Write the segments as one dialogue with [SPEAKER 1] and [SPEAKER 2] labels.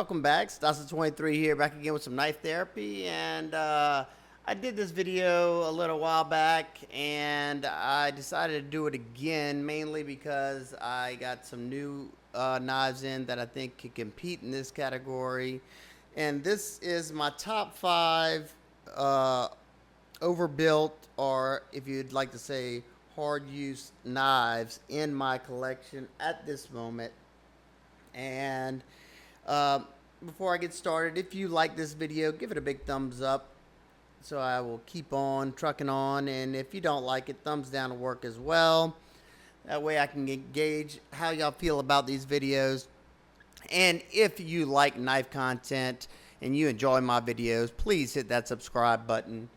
[SPEAKER 1] welcome back. Stasa23 here, back again with some knife therapy. And I did this video a little while back, and I decided to do it again, mainly because I got some new knives in that I think can compete in this category. And this is my top 5 overbuilt, or if you'd like to say hard use knives in my collection at this moment. And before I get started, if you like this video, give it a big thumbs up so I will keep on trucking on. And if you don't like it, thumbs down will work as well. That way I can gauge how y'all feel about these videos. And if you like knife content and you enjoy my videos, please hit that subscribe button.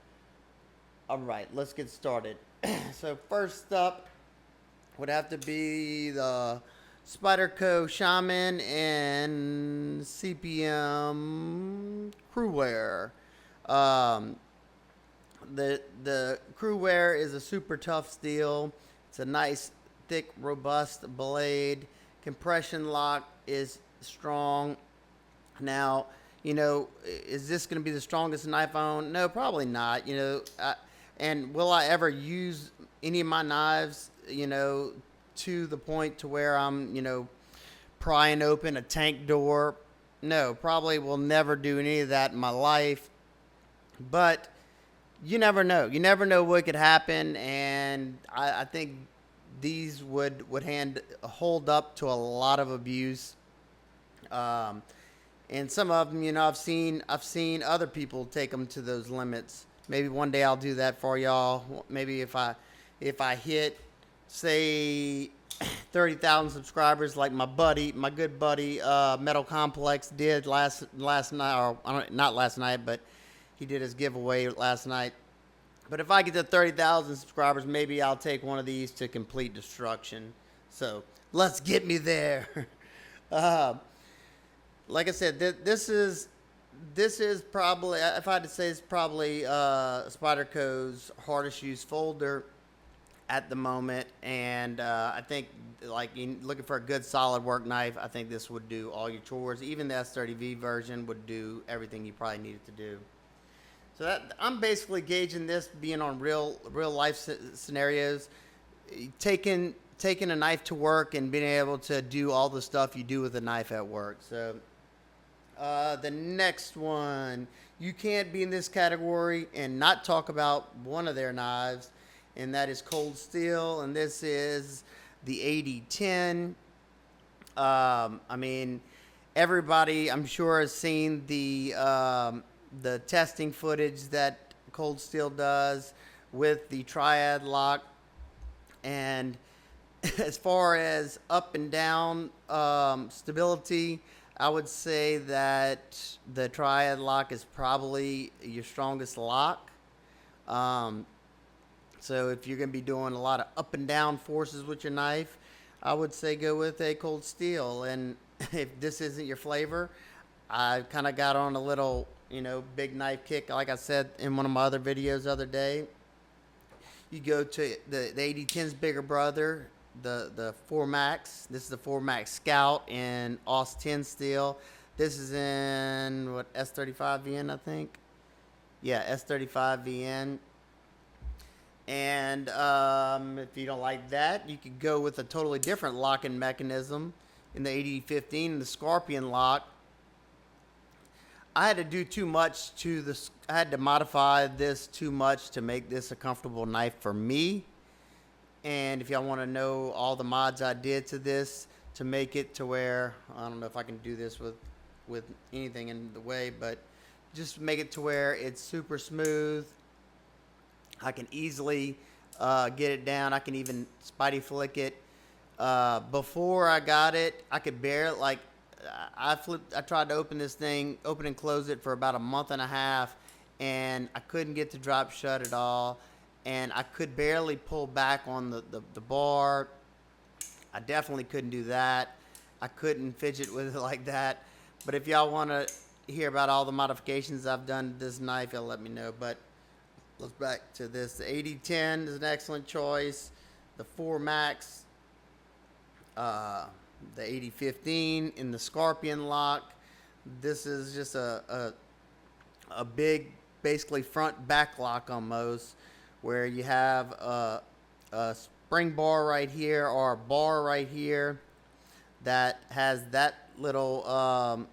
[SPEAKER 1] Alright, let's get started. So first up would have to be the Spyderco Shaman and CPM crewwear. The crewwear is a super tough steel. It's a nice, thick, robust blade. Compression lock is strong. Now, you know, is this going to be the strongest knife I own? No, probably not. You know, and will I ever use any of my knives, you know, to the point to where I'm, you know, prying open a tank door? No, probably will never do any of that in my life. But you never know. You never know what could happen, and I think these would hold up to a lot of abuse. And some of them, you know, I've seen other people take them to those limits. Maybe one day I'll do that for y'all. Maybe if I hit, say, 30,000 subscribers, like my good buddy Metal Complex did last night, or not last night, but he did his giveaway last night. But if I get to 30,000 subscribers, maybe I'll take one of these to complete destruction. So let's get me there. Like I said, this is probably, if I had to say, it's probably Spyderco's hardest use folder at the moment. And I think, like, looking for a good solid work knife, I think this would do all your chores. Even the S30V version would do everything you probably needed to do. So that, I'm basically gauging this being on real life scenarios, taking a knife to work and being able to do all the stuff you do with a knife at work. So the next one, you can't be in this category and not talk about one of their knives, and that is Cold Steel, and this is the 8010. I mean, everybody, I'm sure, has seen the testing footage that Cold Steel does with the triad lock. And as far as up and down stability, I would say that the triad lock is probably your strongest lock. So if you're going to be doing a lot of up and down forces with your knife, I would say go with a Cold Steel. And if this isn't your flavor, I kind of got on a little, you know, big knife kick. Like I said in one of my other videos the other day, you go to the 8010's bigger brother, the 4 Max. This is the 4 Max Scout in AUS 10 steel. This is in, what, S35 VN, I think? Yeah, S35 VN. And if you don't like that, you could go with a totally different locking mechanism in the 8015, the Scorpion lock. I had to do too much to this. I had to modify this too much to make this a comfortable knife for me. And if y'all want to know all the mods I did to this to make it to where, I don't know if I can do this with anything in the way, but just make it to where it's super smooth. I can easily get it down. I can even Spidey flick it. Before I got it, I could barely, like, I tried to open and close it for about a month and a half, and I couldn't get the drop shut at all, and I could barely pull back on the bar. I definitely couldn't do that. I couldn't fidget with it like that. But if y'all want to hear about all the modifications I've done to this knife, y'all let me know. But let's back to this. The 8010 is an excellent choice. The 4 Max, the 8015 in the Scorpion lock, This is just a big, basically front back lock almost, where you have a spring bar right here or a bar right here that has that little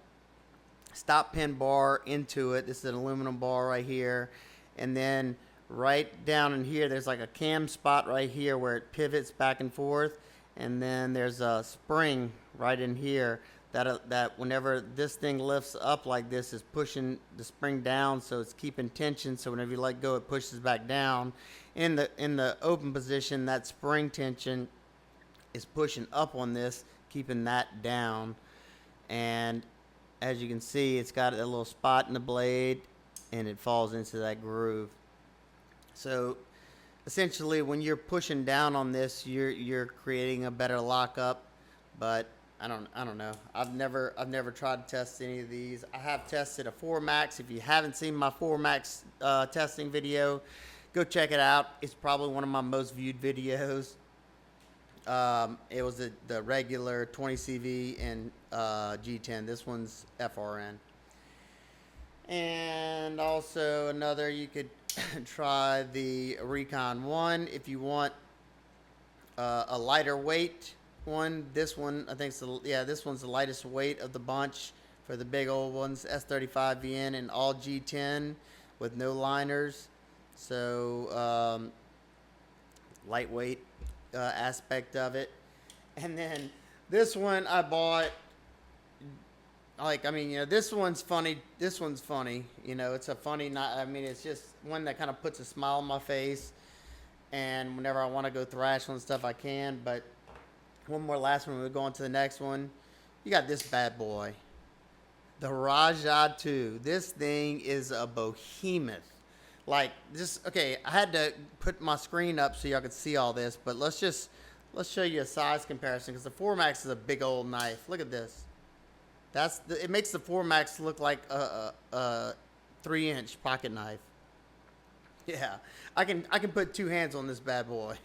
[SPEAKER 1] stop pin bar into it. This is an aluminum bar right here, and then right down in here there's like a cam spot right here where it pivots back and forth, and then there's a spring right in here that whenever this thing lifts up like this is pushing the spring down, so it's keeping tension, so whenever you let go it pushes back down. In the open position, that spring tension is pushing up on this, keeping that down. And as you can see, it's got a little spot in the blade and it falls into that groove. So essentially when you're pushing down on this, you're creating a better lockup. But I don't know. I've never tried to test any of these. I have tested a 4 Max. If you haven't seen my 4 Max testing video, go check it out. It's probably one of my most viewed videos. It was the regular 20 CV and G10. This one's FRN. And also another, you could try the Recon 1 if you want a lighter weight one. This one, I think, this one's the lightest weight of the bunch for the big old ones. S35 VN and all G10 with no liners. So lightweight aspect of it. And then this one I bought, like, I mean, you know, this one's funny. It's a funny, it's just one that kind of puts a smile on my face, and whenever I want to go thrash on stuff I can. But one more last one, we'll go on to the next one. You got this bad boy, the Raja 2. This thing is a behemoth. Like, just, okay, I had to put my screen up so y'all could see all this, but let's show you a size comparison, because the 4 Max is a big old knife. Look at this. It makes the 4 Max look like a 3-inch pocket knife. Yeah, I can put 2 hands on this bad boy.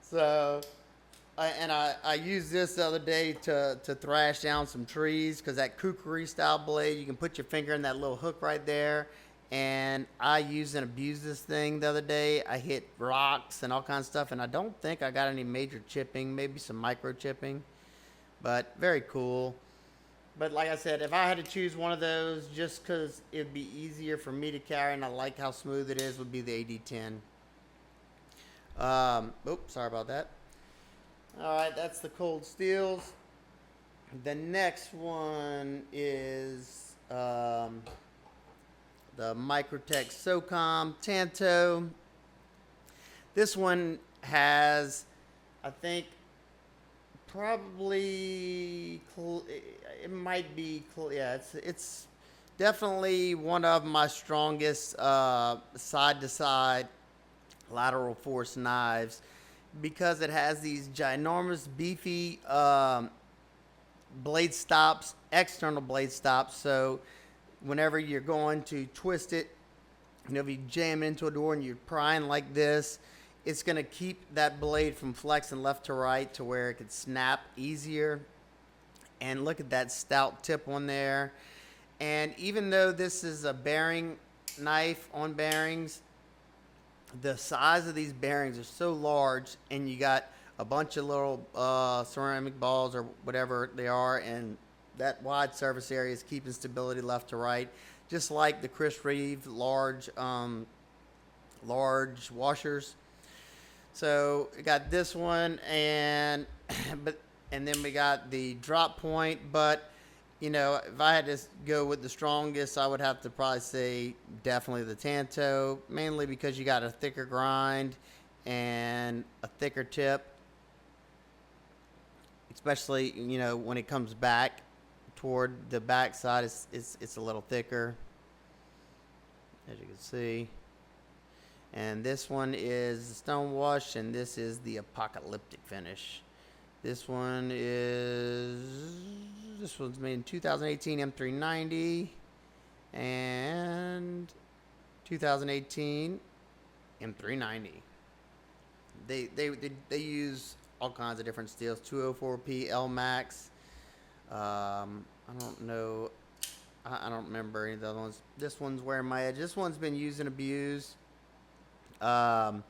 [SPEAKER 1] So, I used this the other day to thrash down some trees, because that kukri style blade, you can put your finger in that little hook right there. And I used and abused this thing the other day. I hit rocks and all kinds of stuff, and I don't think I got any major chipping, maybe some micro chipping, but very cool. But like I said, if I had to choose one of those, just because it'd be easier for me to carry and I like how smooth it is, would be the AD10. Oops, sorry about that. All right, that's the cold steels. The next one is the Microtech Socom Tanto. This one has, I think, probably, it might be, yeah, it's definitely one of my strongest side-to-side lateral force knives, because it has these ginormous, beefy blade stops, external blade stops. So whenever you're going to twist it, if you jam into a door and you're prying like this, it's going to keep that blade from flexing left to right to where it could snap easier. And look at that stout tip on there. And even though this is a bearing knife on bearings, the size of these bearings are so large, and you got a bunch of little ceramic balls or whatever they are, and that wide surface area is keeping stability left to right, just like the Chris Reeve large washers. So we got this one, and then we got the drop point. But you know, if I had to go with the strongest, I would have to probably say definitely the Tanto, mainly because you got a thicker grind and a thicker tip, especially, you know, when it comes back toward the back side, it's a little thicker, as you can see. And this one is the stone wash, and this is the apocalyptic finish. This one's made in 2018 M390 and 2018 M390. They use all kinds of different steels, 204P L Max. I don't know I don't remember any of the other ones. This one's wearing my edge. This one's been used and abused. Um,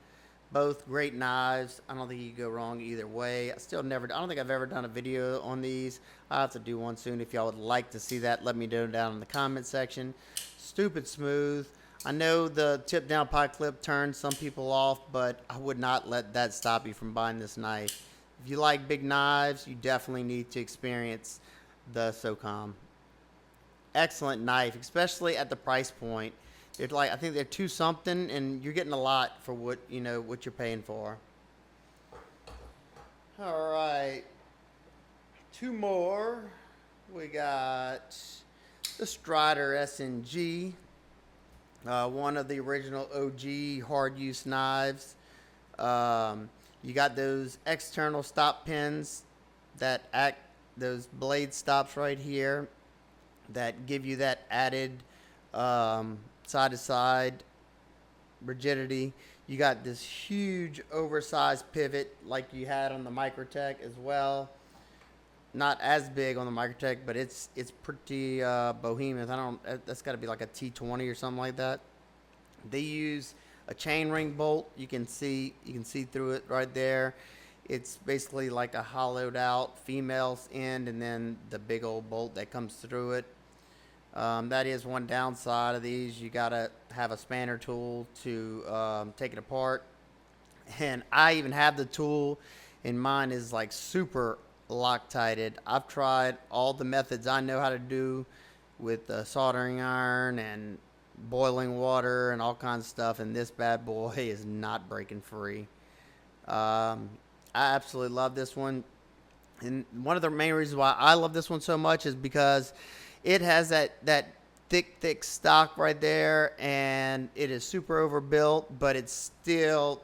[SPEAKER 1] Both great knives. I don't think you can go wrong either way. I don't think I've ever done a video on these. I'll have to do one soon. If y'all would like to see that, let me know down in the comment section. Stupid smooth. I know the tip down pie clip turns some people off, but I would not let that stop you from buying this knife. If you like big knives, you definitely need to experience the Socom. Excellent knife, especially at the price point. They're like, I think they're two something, and you're getting a lot for what what you're paying for. All right, two more. We got the Strider SNG, one of the original OG hard use knives. You got those external stop pins that act, those blade stops right here that give you that added side to side rigidity. You got this huge oversized pivot like you had on the Microtech as well. Not as big on the Microtech, but it's pretty behemoth. That's got to be like a T20 or something like that. They use a chain ring bolt. You can see through it right there. It's basically like a hollowed out female's end, and then the big old bolt that comes through it. That is one downside of these. You gotta have a spanner tool to take it apart, and I even have the tool, and mine is like super Loctited. I've tried all the methods I know how to do with the soldering iron and boiling water and all kinds of stuff, and this bad boy is not breaking free. I absolutely love this one, and one of the main reasons why I love this one so much is because it has that thick stock right there, and it is super overbuilt, but it still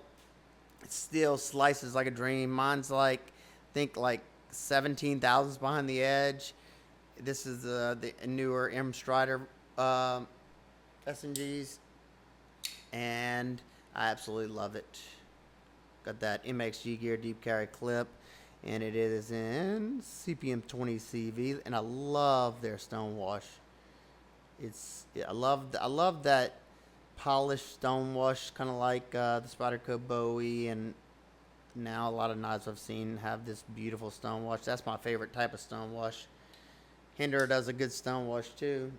[SPEAKER 1] slices like a dream. Mine's like, I think like 17 thousandths behind the edge. This is the newer M Strider SNGs, and I absolutely love it. Got that MXG gear deep carry clip, and it is in CPM 20 CV, and I love their stone wash. I love that polished stone wash, kind of like the Spyderco Bowie, and now a lot of knives I've seen have this beautiful stone wash. That's my favorite type of stone wash. Hinderer does a good stone wash too.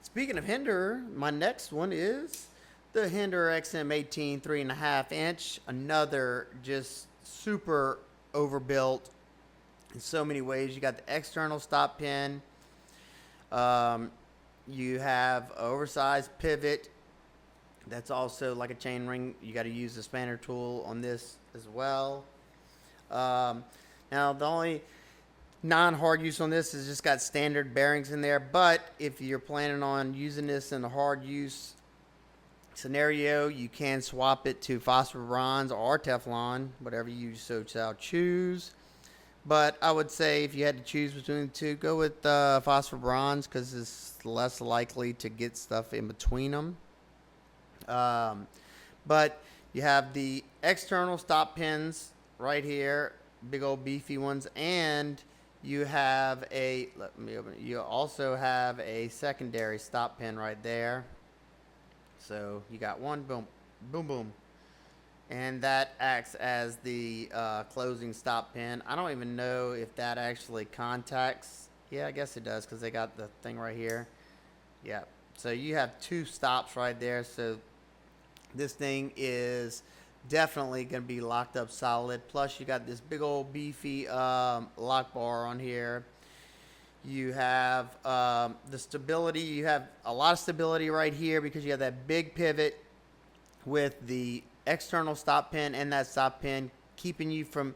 [SPEAKER 1] Speaking of Hinderer, my next one is the Hinderer XM18 3.5 inch. Another just super overbuilt in so many ways. You got the external stop pin. You have an oversized pivot that's also like a chain ring. You got to use the spanner tool on this as well. Now the only non-hard use on this is just got standard bearings in there, but if you're planning on using this in a hard use scenario, you can swap it to phosphor bronze or Teflon, whatever you so shall choose. But I would say if you had to choose between the two, go with phosphor bronze, because it's less likely to get stuff in between them. But you have the external stop pins right here, big old beefy ones, and you have you also have a secondary stop pin right there. So you got one, boom, boom, boom. And that acts as the closing stop pin. I don't even know if that actually contacts. Yeah, I guess it does, because they got the thing right here. Yeah. So you have two stops right there. So this thing is definitely going to be locked up solid. Plus, you got this big old beefy lock bar on here. You have the stability. You have a lot of stability right here because you have that big pivot with the external stop pin and that stop pin keeping you from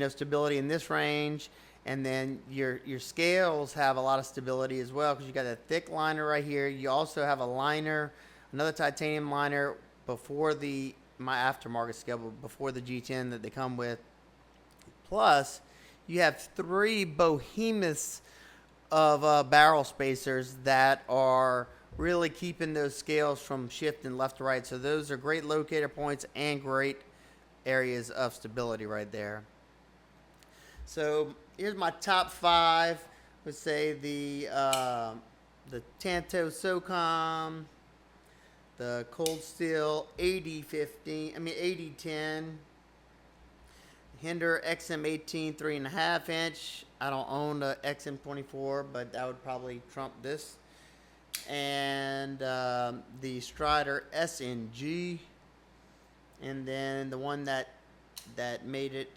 [SPEAKER 1] stability in this range. And then your scales have a lot of stability as well, because you got a thick liner right here. You also have a liner, another titanium liner before my aftermarket scale, before the G10 that they come with. Plus, you have three behemoths of barrel spacers that are really keeping those scales from shifting left to right. So those are great locator points and great areas of stability right there. So here's my top five. Let's say the the Tanto Socom, the Cold Steel 8010, Hinderer XM18 3.5 inch. I don't own the XM24, but that would probably trump this. And the Strider SNG, and then the one that made it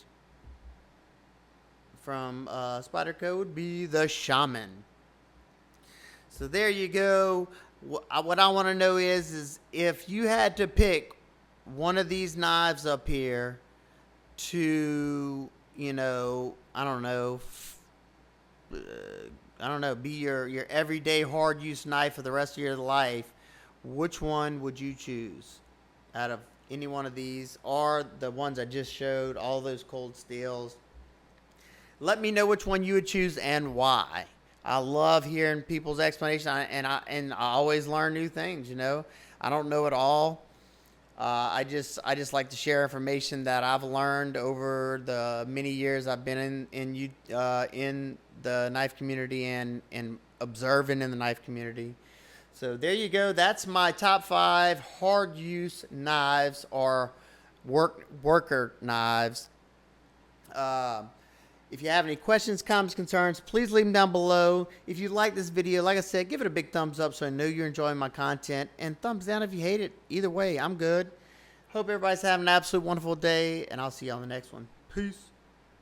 [SPEAKER 1] from Spyderco would be the Shaman. So there you go. What I want to know is if you had to pick one of these knives up here to, you know, I don't know, be your everyday hard use knife for the rest of your life, which one would you choose out of any one of these, or the ones I just showed, all those cold steels? Let me know which one you would choose and why. I love hearing people's explanation, and I always learn new things. You know, I don't know it all. I just like to share information that I've learned over the many years I've been in the knife community and observing in the knife community. So there you go. That's my top 5 hard use knives, or worker knives. If you have any questions, comments, concerns, please leave them down below. If you like this video, like I said, give it a big thumbs up so I know you're enjoying my content. And thumbs down if you hate it. Either way, I'm good. Hope everybody's having an absolute wonderful day, and I'll see you on the next one. Peace.